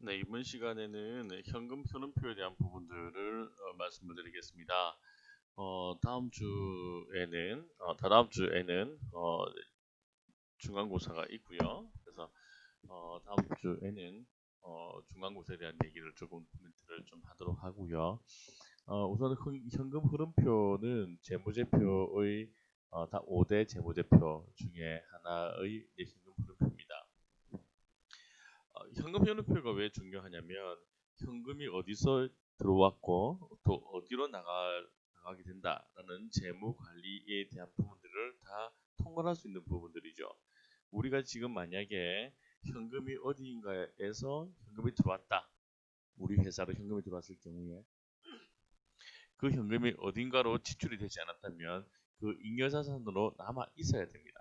네, 이번 시간에는 현금 현금표에 대한 부분들을 말씀을 드리겠습니다. 다다음 주에는 중간고사가 있고요. 그래서 다음 주에는 중간고사에 대한 얘기를 조금 코멘트를 좀 하도록 하고요. 우선 현금 흐름표는 재무제표의 다 5대 재무제표 중에 하나의 현금 흐름표입니다. 현금 현금표가 왜 중요하냐면 현금이 어디서 들어왔고 또 어디로 나가게 된다라는 재무 관리에 대한 부분들을 다 통괄할 수 있는 부분들이죠. 우리가 지금 만약에 현금이 어디인가에서 현금이 들어왔다. 우리 회사로 현금이 들어왔을 경우에 그 현금이 어딘가로 지출이 되지 않았다면 그 잉여자산으로 남아 있어야 됩니다.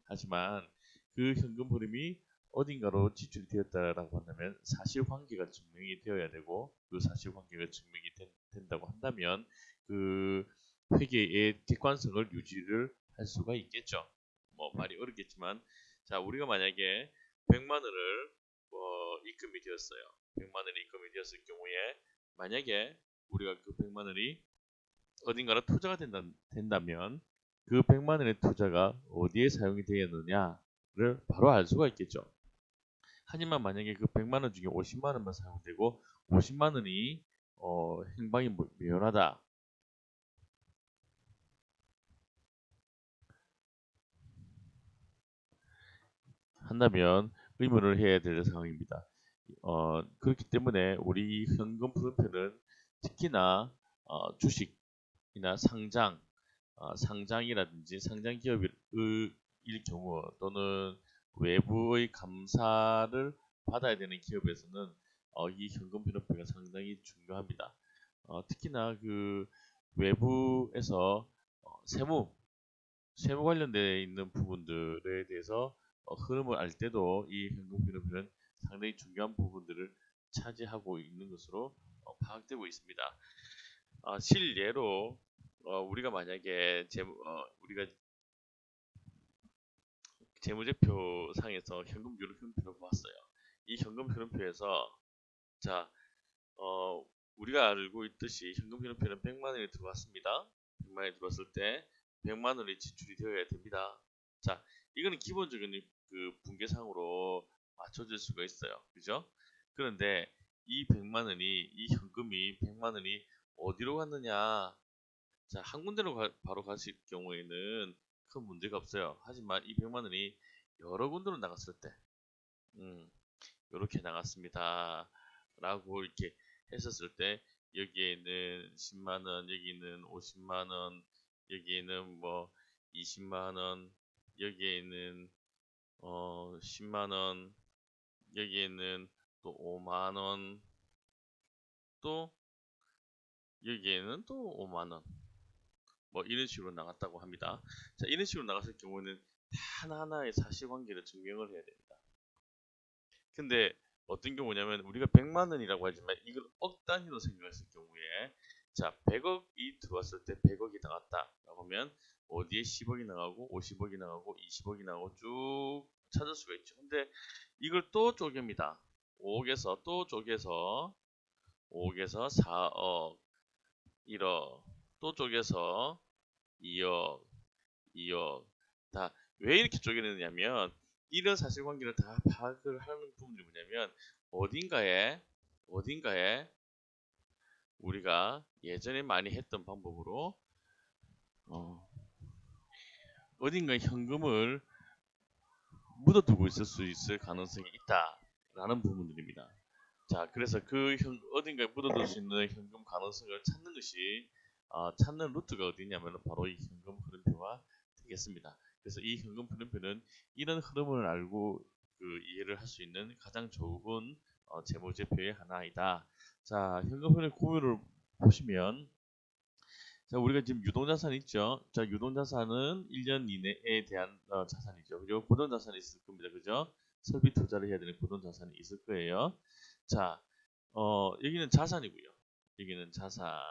하지만 그 현금 흐름이 어딘가로 지출이 되었다라고 한다면 사실관계가 증명이 되어야 되고 그 사실관계가 증명이 된다고 한다면 그 회계의 객관성을 유지를 할 수가 있겠죠. 뭐 말이 어렵겠지만 자 우리가 만약에 100만 원을 입금이 되었어요. 100만 원이 입금이 되었을 경우에 만약에 우리가 그 100만 원이 어딘가로 투자가 된다면 그 100만 원의 투자가 어디에 사용이 되었느냐를 바로 알 수가 있겠죠. 하지만 만약에 그 100만 원 중에 50만 원만 사용되고 50만 원이 행방이 묘연하다. 한다면 의문을 해야 될 상황입니다. 그렇기 때문에 우리 현금 흐름표는 특히나 주식이나 상장이라든지 상장 기업일 경우 또는 외부의 감사를 받아야 되는 기업에서는 이 현금 필요표가 상당히 중요합니다. 특히나 그 외부에서 세무 관련되어 있는 부분들에 대해서 흐름을 알 때도 이 현금 필요표는 상당히 중요한 부분들을 차지하고 있는 것으로 파악되고 있습니다. 실예로 우리가 만약에 우리가 재무제표 상에서 현금 흐름표를 봤어요. 이 현금 흐름표에서 자 우리가 알고 있듯이 현금 흐름표는 100만 원이 들어왔습니다. 100만 원이 들어왔을 때 100만 원이 지출이 되어야 됩니다. 자 이거는 기본적인 그 분계상으로 맞춰질 수가 있어요. 그죠? 그런데 이 100만 원이 이 현금이 100만 원이 어디로 갔느냐 자, 한 군데로 바로 가실 경우에는 큰 문제가 없어요. 하지만 이 100만 원이 여러 군데로 나갔을 때, 이렇게 나갔습니다. 라고 이렇게 했었을 때, 여기에는 10만 원, 여기는 50만 원, 여기에는 뭐 20만 원, 여기에는 10만 원, 여기에는 또 5만 원, 또 여기에는 또 5만 원. 뭐 이런 식으로 나갔다고 합니다. 자, 이런 식으로 나갔을 경우는 하나하나의 사실관계를 증명을 해야 됩니다. 근데 어떤 경우냐면 우리가 100만 원이라고 하지만 이걸 억 단위로 생각했을 경우에 자, 100억이 들어왔을 때 100억이 나갔다라고 하면 어디에 10억이 나가고 50억이 나가고 20억이 나가고 쭉 찾을 수가 있죠. 근데 이걸 또 쪼갭니다. 5억에서 또 쪼개서 5억에서 4억, 1억, 또 쪼개서 2억, 2억. 다 왜 이렇게 쪼개느냐면 이런 사실관계를 다 파악을 하는 부분이 뭐냐면 어딘가에 우리가 예전에 많이 했던 방법으로 어, 어딘가에 현금을 묻어두고 있을 수 있을 가능성이 있다라는 부분들입니다. 자, 그래서 어딘가에 묻어둘 수 있는 현금 가능성을 찾는 것이 찾는 루트가 어디냐면 바로 이 현금 흐름표가 되겠습니다. 그래서 이 현금 흐름표는 이런 흐름을 알고 그 이해를 할 수 있는 가장 좋은 재무제표의 하나이다. 자, 현금 흐름 구조를 보시면 자, 우리가 지금 유동자산 있죠? 자, 유동자산은 1년 이내에 대한 자산이죠. 그리고 고정자산이 있을 겁니다. 그죠? 설비 투자를 해야 되는 고정자산이 있을 거예요. 자, 여기는 자산이고요. 여기는 자산에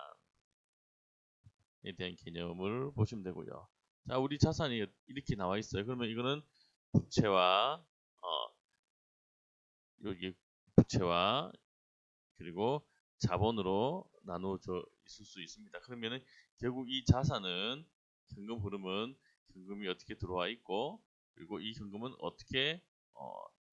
대한 개념을 보시면 되고요. 자, 우리 자산이 이렇게 나와 있어요. 그러면 이거는 부채와 여기 부채와 그리고 자본으로 나누어져 있을 수 있습니다. 그러면은 결국 이 자산은 현금 흐름은 현금이 어떻게 들어와 있고 그리고 이 현금은 어떻게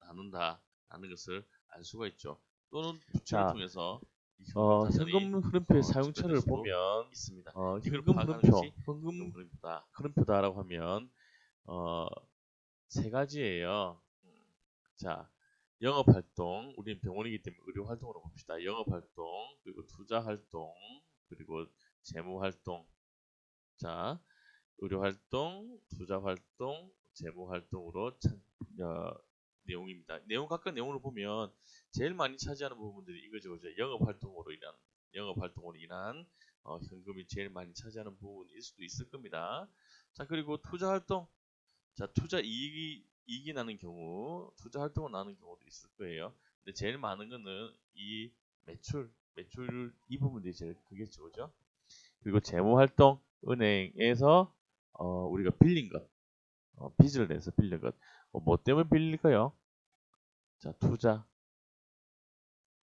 나눈다라는 것을 알 수가 있죠. 또는 부채를 자, 통해서 이 현금 자산이 현금 흐름표의 증가될 사용처를 수도 보면 있습니다. 이걸 현금 파악하는 흐름표, 것이 현금 현금 흐름표다. 흐름표다라고 하면 어, 세 가지예요. 자, 영업활동, 우리는 병원이기 때문에 의료활동으로 봅시다. 영업활동, 그리고 투자활동, 그리고 재무활동. 자, 의료활동, 투자활동, 재무활동으로 내용입니다. 내용 각각 내용을 보면 제일 많이 차지하는 부분들이 이거죠. 그죠? 영업활동으로 인한 현금이 제일 많이 차지하는 부분일 수도 있을 겁니다. 자, 그리고 투자활동. 자, 이익이 나는 경우, 투자 활동을 나는 경우도 있을 거예요. 근데 제일 많은 거는 이 매출 이 부분들이 제일 크겠죠, 그죠? 그리고 재무 활동, 은행에서 우리가 빌린 것, 빚을 내서 빌린 것, 뭐 때문에 빌릴까요? 자, 투자.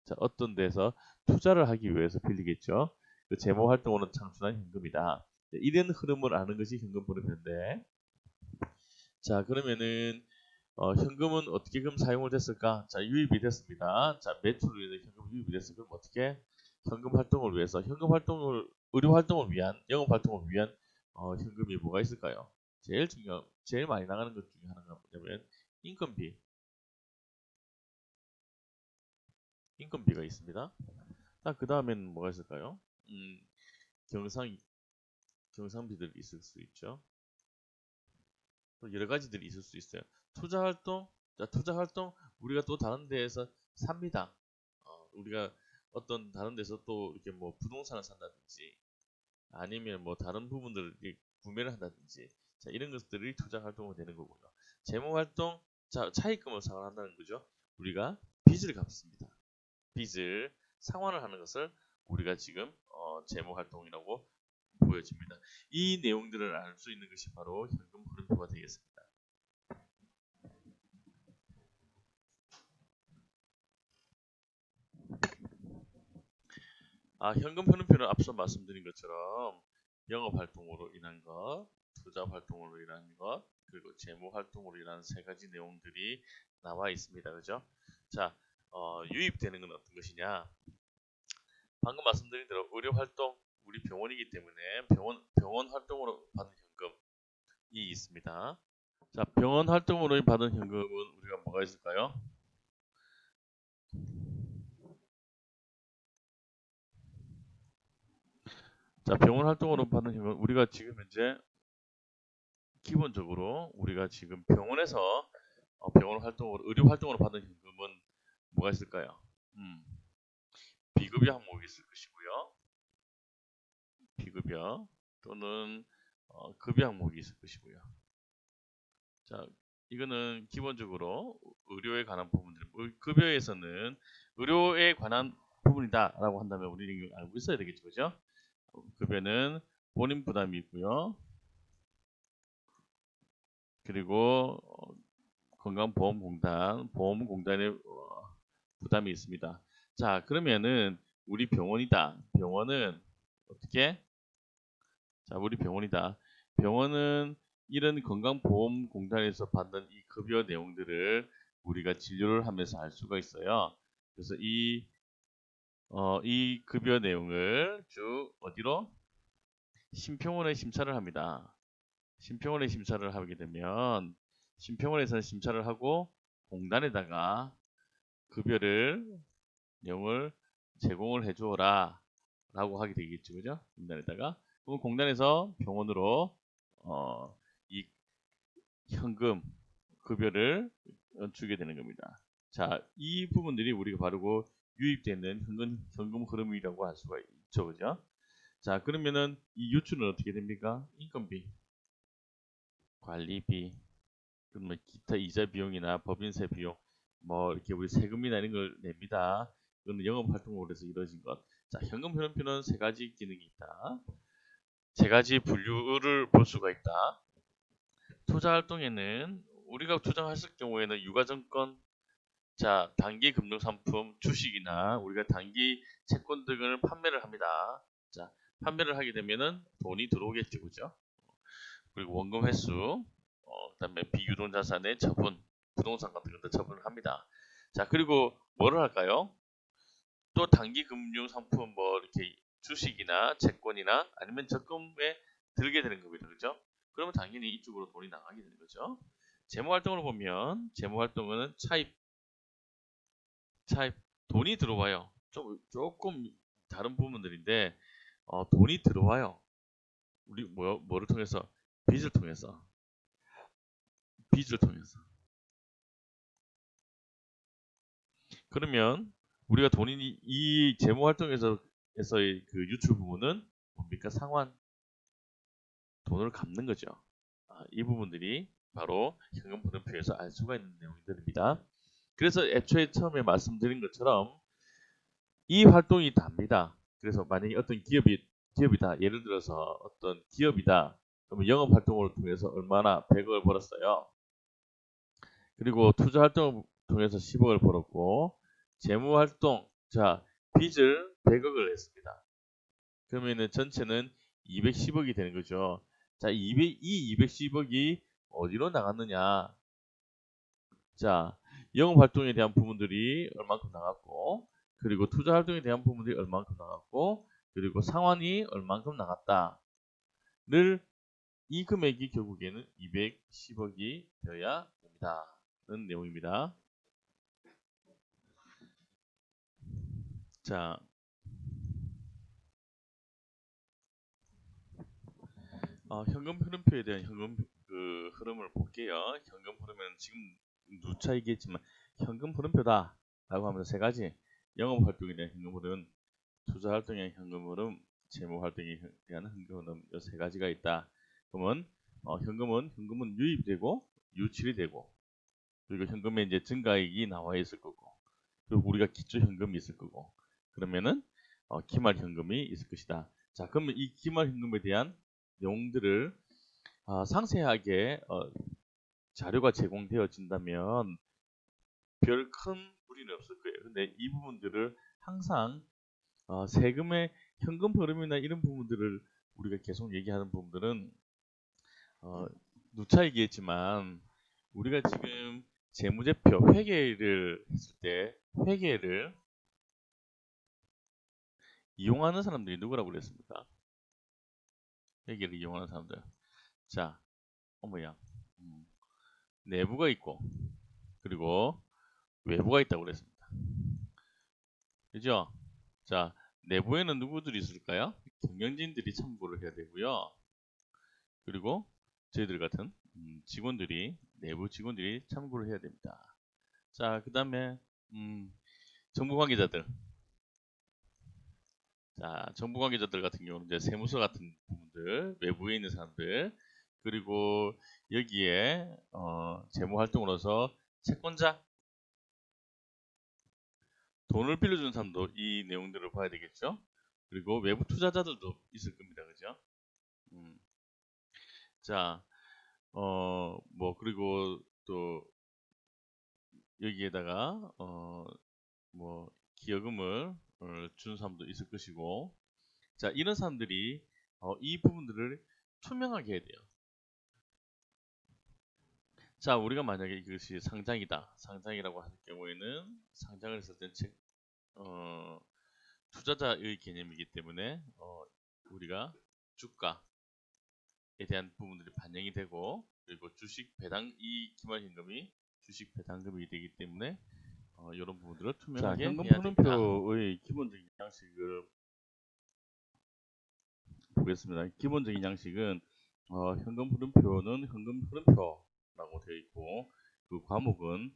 자, 어떤 데서 투자를 하기 위해서 빌리겠죠. 그 재무 활동으로 창출한 현금이다. 이런 흐름을 아는 것이 현금 흐름인데, 자, 그러면은 현금은 어떻게 그럼 사용을 됐을까? 자, 유입이 됐습니다. 자, 매출로 인해 현금 유입이 됐을 그럼 어떻게? 현금 활동을 위해서 의료 활동을 위한 영업 활동을 위한 현금이 뭐가 있을까요? 제일 많이 나가는 것 중에 하나가 뭐냐면 인건비, 인건비가 있습니다. 자, 그 다음에는 뭐가 있을까요? 경상 경상비들이 있을 수 있죠. 또 여러 가지들이 있을 수 있어요. 투자 활동, 자, 투자 활동 우리가 또 다른 데에서 삽니다. 우리가 어떤 다른 데서 또 이렇게 뭐 부동산을 산다든지 아니면 뭐 다른 부분들을 구매를 한다든지 자, 이런 것들이 투자 활동이 되는 거고요. 재무 활동, 자, 차입금을 상환한다는 거죠. 우리가 빚을 갚습니다. 빚을 상환을 하는 것을 우리가 지금 재무 활동이라고 보여집니다. 이 내용들을 알 수 있는 것이 바로 현금 흐름표가 되겠습니다. 현금 흐름표는 앞서 말씀드린 것처럼 영업 활동으로 인한 것, 투자 활동으로 인한 것, 그리고 재무 활동으로 인한 세 가지 내용들이 나와 있습니다. 그죠? 자, 유입되는 건 어떤 것이냐? 방금 말씀드린 대로 의료 활동, 우리 병원이기 때문에 병원 활동으로 받은 현금이 있습니다. 자, 병원 활동으로 받은 현금은 우리가 뭐가 있을까요? 자, 병원 활동으로 받는 현금 우리가 지금 현재 기본적으로 우리가 지금 병원에서 의료 활동으로 받은 현금은 뭐가 있을까요? 비급여 항목이 있을 것이고요. 비급여 또는 급여 항목이 있을 것이고요. 자, 이거는 기본적으로 의료에 관한 부분들. 급여에서는 의료에 관한 부분이다라고 한다면 우리는 알고 있어야 되겠죠, 그죠? 급여는 본인 부담이 있고요. 그리고 보험공단의 부담이 있습니다. 자, 그러면은 우리 병원이다. 병원은 어떻게? 자, 우리 병원이다. 병원은 이런 건강보험공단에서 받는 이 급여 내용들을 우리가 진료를 하면서 알 수가 있어요. 그래서 이 급여 내용을 쭉 어디로? 심평원에 심사를 합니다. 심평원에 심사를 하게 되면 심평원에서 심사를 하고 공단에다가 급여를 내용을 제공을 해주어라 라고 하게 되겠죠. 그죠? 공단에다가 그럼 공단에서 병원으로 이 현금 급여를 주게 되는 겁니다. 자, 이 부분들이 우리가 바르고 유입되는 현금 흐름이라고 할 수가 있죠. 그죠? 자, 그러면은 이 유출은 어떻게 됩니까? 인건비, 관리비, 그러면 기타 이자 비용이나 법인세 비용, 뭐 이렇게 우리 세금이나 이런 걸 냅니다. 이거는 영업 활동으로 해서 이루어진 것. 자, 현금 흐름표는 세 가지 기능이 있다. 세 가지 분류를 볼 수가 있다. 투자 활동에는 우리가 투자했을 경우에는 유가증권, 자, 단기 금융 상품, 주식이나 우리가 단기 채권 등을 판매를 합니다. 자, 판매를 하게 되면은 돈이 들어오겠죠, 그죠? 그리고 원금 회수, 그다음에 비유동 자산의 처분, 부동산 같은 것도 처분을 합니다. 자, 그리고 뭐를 할까요? 또 단기 금융 상품 뭐 이렇게 주식이나 채권이나 아니면 적금에 들게 되는 겁니다. 그죠? 그러면 당연히 이쪽으로 돈이 나가게 되는 거죠. 재무 활동을 보면 재무 활동은 차입 돈이 들어와요. 조금 다른 부분들인데 돈이 들어와요. 우리 뭐를 통해서 빚을 통해서 빚을 통해서 그러면 우리가 돈이 이 재무 활동에서의 그 유출 부분은 뭡니까? 상환 돈을 갚는 거죠. 이 부분들이 바로 현금 흐름표에서 알 수가 있는 내용들입니다. 그래서 애초에 처음에 말씀드린 것처럼 이 활동이 답니다. 그래서 만약에 어떤 기업이다. 예를 들어서 어떤 기업이다. 그러면 영업 활동을 통해서 얼마나 100억을 벌었어요. 그리고 투자 활동을 통해서 10억을 벌었고 재무 활동 자 빚을 100억을 냈습니다. 그러면은 전체는 210억이 되는 거죠. 자, 이 210억이 어디로 나갔느냐? 자, 영업 활동에 대한 부분들이 얼만큼 나갔고, 그리고 투자 활동에 대한 부분들이 얼만큼 나갔고, 그리고 상환이 얼만큼 나갔다를 이 금액이 결국에는 210억이 되어야 됩니다.는 내용입니다. 자, 현금 흐름표에 대한 현금 그 흐름을 볼게요. 현금 흐름은 지금 누차 얘기했지만 현금 흐름표다라고 하면서 세 가지 영업 활동에 대한 현금 흐름, 투자 활동에 대한 현금 흐름, 재무 활동에 대한 현금 흐름 이 세 가지가 있다. 그러면 현금은 유입되고 유출이 되고 그리고 현금에 이제 증가액이 나와 있을 거고 그리고 우리가 기초 현금이 있을 거고 그러면은 기말 현금이 있을 것이다. 자, 그러면 이 기말 현금에 대한 내용들을 상세하게 자료가 제공되어진다면 별 큰 무리는 없을 거예요. 근데 이 부분들을 항상 세금의 현금 흐름이나 이런 부분들을 우리가 계속 얘기하는 부분들은 누차 얘기했지만 우리가 지금 재무제표 회계를 했을 때 회계를 이용하는 사람들이 누구라고 그랬습니까? 회계를 이용하는 사람들. 자, 어머야. 내부가 있고 그리고 외부가 있다고 그랬습니다. 그죠? 자, 내부에는 누구들이 있을까요? 경영진들이 참고를 해야 되고요. 그리고 저희들 같은 내부 직원들이 참고를 해야 됩니다. 자, 그 다음에 정부 관계자들. 자, 정부 관계자들 같은 경우는 이제 세무서 같은 부분들, 외부에 있는 사람들, 그리고 여기에 재무 활동으로서 채권자, 돈을 빌려주는 사람도 이 내용들을 봐야 되겠죠. 그리고 외부 투자자들도 있을 겁니다, 그죠? 자, 뭐 그리고 또 여기에다가 뭐 기여금을 주는 사람도 있을 것이고, 자 이런 사람들이 이 부분들을 투명하게 해야 돼요. 자, 우리가 만약에 이것이 상장이라고 할 경우에는 상장을 했을 때 투자자의 개념이기 때문에 우리가 주가에 대한 부분들이 반영이 되고 그리고 주식 배당 이 기말현금이 주식 배당금이 되기 때문에 이런 부분들을 투명하게 현금 해야 됩니다. 흐름표의 기본적인 양식을 보겠습니다. 기본적인 양식은 현금 흐름표는 현금 흐름표라고 되어 있고 그 과목은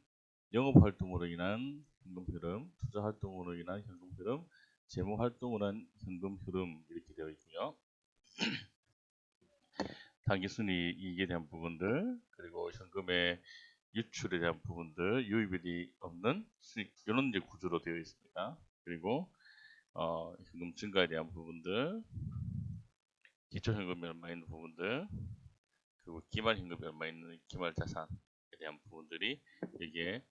영업 활동으로 인한 현금 흐름, 투자 활동으로 인한 현금 흐름, 재무 활동으로 인한 현금 흐름 이렇게 되어 있고요. 당기순이익에 대한 부분들 그리고 현금의 유출에 대한 부분들, 유입이 없는 수익 이런 이제 구조로 되어 있습니다. 그리고 현금 증가에 대한 부분들, 기초현금이 얼마 있는 부분들, 그리고 기말현금이 얼마 있는 기말자산에 대한 부분들이 여기에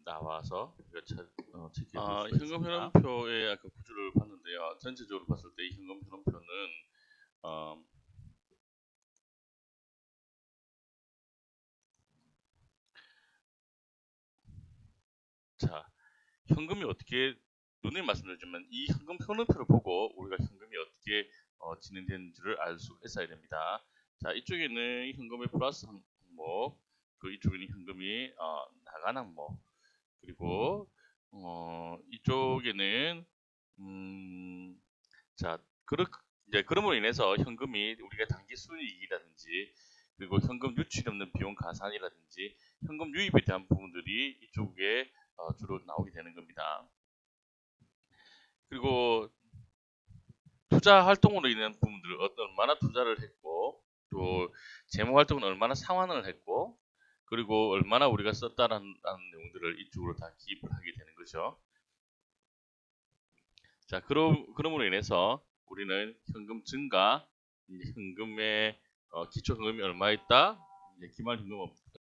나와서 우리가 체크해 볼 수가 현금 있습니다. 현황표의 아까 구조를 봤는데요. 전체적으로 봤을 때 이 현금 현황표는 어, 자, 현금이 어떻게 눈에 말씀드리지만 이 현금 현황표를 보고 우리가 현금이 어떻게 진행되는지를 알 수 있어야 됩니다. 자, 이쪽에는 현금의 플러스 항목, 그 이쪽에는 현금이 나간 항목, 그리고 이쪽에는 자, 이제 그럼으로 인해서 현금이 우리가 단기 순이익이라든지 그리고 현금 유출이 없는 비용 가산이라든지 현금 유입에 대한 부분들이 이쪽에 주로 나오게 되는 겁니다. 그리고 투자 활동으로 인한 부분들을 얼마나 투자를 했고 또 재무 활동은 얼마나 상환을 했고 그리고 얼마나 우리가 썼다라는 내용들을 이쪽으로 다 기입을 하게 되는 거죠. 자, 그럼으로 인해서 우리는 현금 증가, 현금의 기초 현금이 얼마 있다, 기말 현금